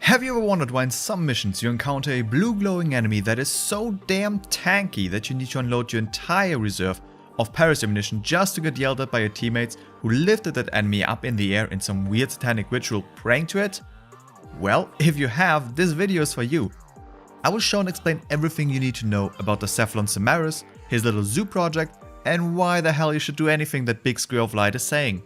Have you ever wondered why in some missions you encounter a blue glowing enemy that is so damn tanky that you need to unload your entire reserve of Paris ammunition just to get yelled at by your teammates who lifted that enemy up in the air in some weird satanic ritual praying to it? Well, if you have, this video is for you. I will show and explain everything you need to know about the Cephalon Simaris, his little zoo project, and why the hell you should do anything that Big Square of Light is saying.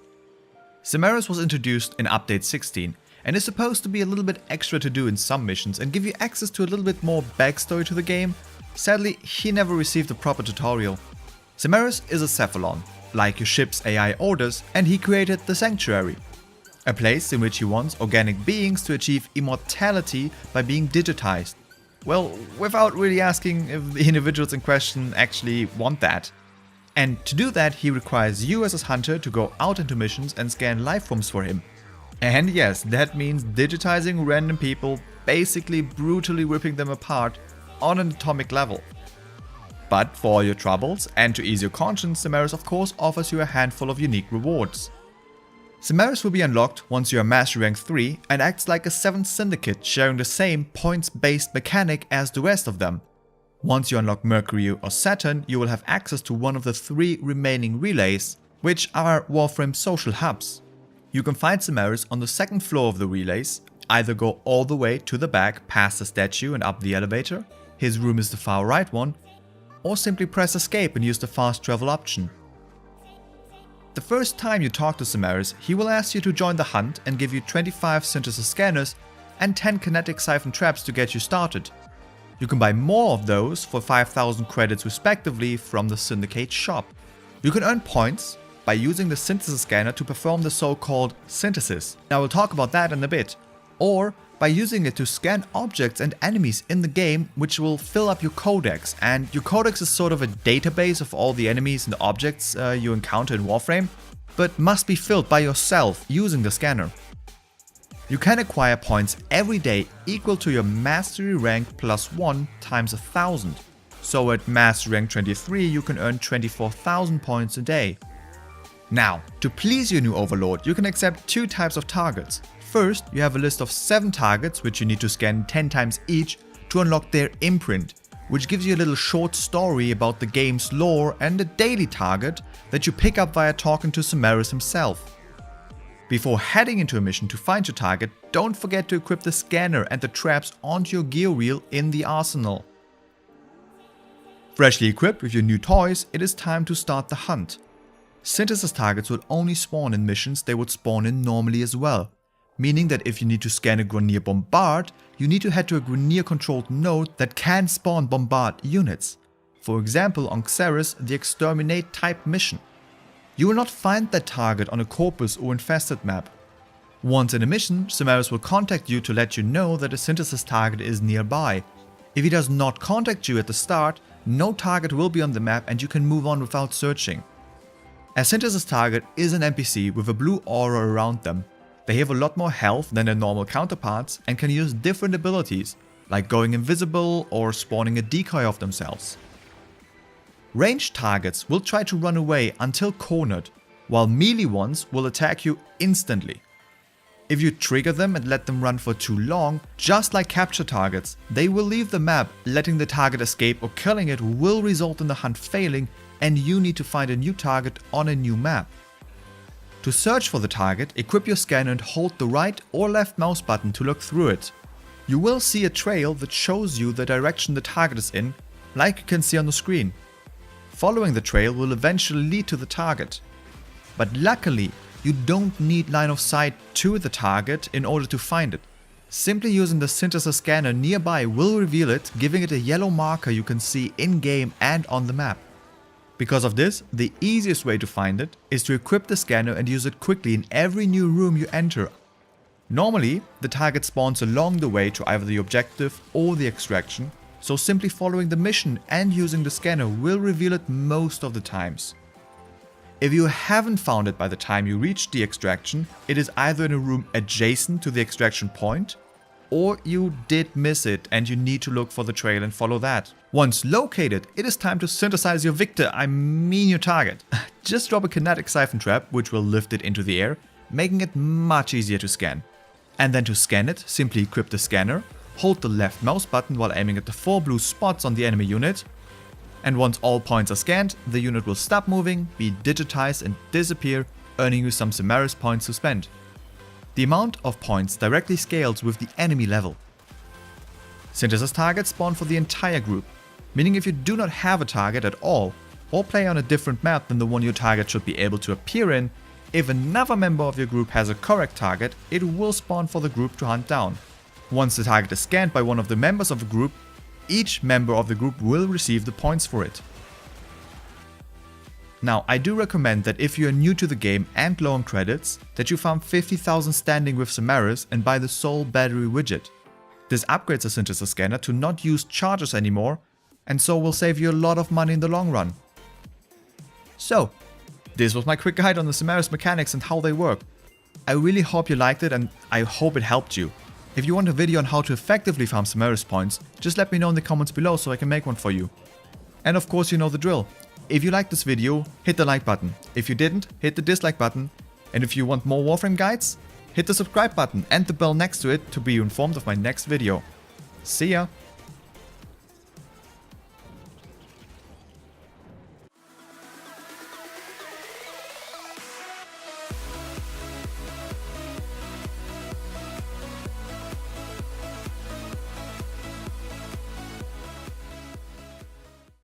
Simaris was introduced in update 16 and is supposed to be a little bit extra to do in some missions and give you access to a little bit more backstory to the game. Sadly, he never received a proper tutorial. Simaris is a Cephalon, like your ship's AI orders, and he created the Sanctuary, a place in which he wants organic beings to achieve immortality by being digitized. Well, without really asking if the individuals in question actually want that. And to do that, he requires you as his hunter to go out into missions and scan lifeforms for him. And yes, that means digitizing random people, basically brutally ripping them apart on an atomic level. But for all your troubles, and to ease your conscience, Simaris of course offers you a handful of unique rewards. Simaris will be unlocked once you are Mastery Rank 3 and acts like a 7th syndicate, sharing the same points-based mechanic as the rest of them. Once you unlock Mercury or Saturn, you will have access to one of the 3 remaining relays, which are Warframe social hubs. You can find Simaris on the 2nd floor of the relays, either go all the way to the back past the statue and up the elevator, his room is the far right one, or simply press escape and use the fast travel option. The first time you talk to Simaris, he will ask you to join the hunt and give you 25 synthesis scanners and 10 kinetic siphon traps to get you started. You can buy more of those for 5,000 credits respectively from the Syndicate shop. You can earn points by using the synthesis scanner to perform the so-called synthesis. Now we'll talk about that in a bit. Or by using it to scan objects and enemies in the game, which will fill up your codex. And your codex is sort of a database of all the enemies and objects you encounter in Warframe, but must be filled by yourself using the scanner. You can acquire points every day equal to your Mastery rank +1 times 1,000. So at Mastery rank 23 you can earn 24,000 points a day. Now, to please your new overlord, you can accept 2 types of targets. First, you have a list of 7 targets which you need to scan 10 times each to unlock their imprint, which gives you a little short story about the game's lore, and a daily target that you pick up via talking to Simaris himself. Before heading into a mission to find your target, don't forget to equip the scanner and the traps onto your gear wheel in the arsenal. Freshly equipped with your new toys, it is time to start the hunt. Synthesis targets would only spawn in missions they would spawn in normally as well, meaning that if you need to scan a Grenier Bombard, you need to head to a Grenier controlled node that can spawn Bombard units. For example, on Xeris, the Exterminate type mission. You will not find that target on a Corpus or Infested map. Once in a mission, Simaris will contact you to let you know that a synthesis target is nearby. If he does not contact you at the start, no target will be on the map and you can move on without searching. A synthesis target is an NPC with a blue aura around them. They have a lot more health than their normal counterparts and can use different abilities, like going invisible or spawning a decoy of themselves. Ranged targets will try to run away until cornered, while melee ones will attack you instantly. If you trigger them and let them run for too long, just like capture targets, they will leave the map. Letting the target escape or killing it will result in the hunt failing, and you need to find a new target on a new map. To search for the target, equip your scanner and hold the right or left mouse button to look through it. You will see a trail that shows you the direction the target is in, like you can see on the screen. Following the trail will eventually lead to the target. But luckily, you don't need line of sight to the target in order to find it. Simply using the synthesis scanner nearby will reveal it, giving it a yellow marker you can see in-game and on the map. Because of this, the easiest way to find it is to equip the scanner and use it quickly in every new room you enter. Normally, the target spawns along the way to either the objective or the extraction, so simply following the mission and using the scanner will reveal it most of the times. If you haven't found it by the time you reach the extraction, it is either in a room adjacent to the extraction point, or you did miss it and you need to look for the trail and follow that. Once located, it is time to synthesize your victor, your target. Just drop a kinetic siphon trap, which will lift it into the air, making it much easier to scan. And then to scan it, simply equip the scanner, hold the left mouse button while aiming at the 4 blue spots on the enemy unit, and once all points are scanned, the unit will stop moving, be digitized and disappear, earning you some Simaris points to spend. The amount of points directly scales with the enemy level. Synthesis targets spawn for the entire group, meaning if you do not have a target at all, or play on a different map than the one your target should be able to appear in, if another member of your group has a correct target, it will spawn for the group to hunt down. Once the target is scanned by one of the members of the group, each member of the group will receive the points for it. Now, I do recommend that if you are new to the game and low on credits, that you farm 50,000 standing with Simaris and buy the Soul Battery widget. This upgrades the synthesis scanner to not use charges anymore, and so will save you a lot of money in the long run. So, this was my quick guide on the Simaris mechanics and how they work. I really hope you liked it and I hope it helped you. If you want a video on how to effectively farm Simaris points, just let me know in the comments below so I can make one for you. And of course you know the drill. If you liked this video, hit the like button. If you didn't, hit the dislike button. And if you want more Warframe guides, hit the subscribe button and the bell next to it to be informed of my next video. See ya!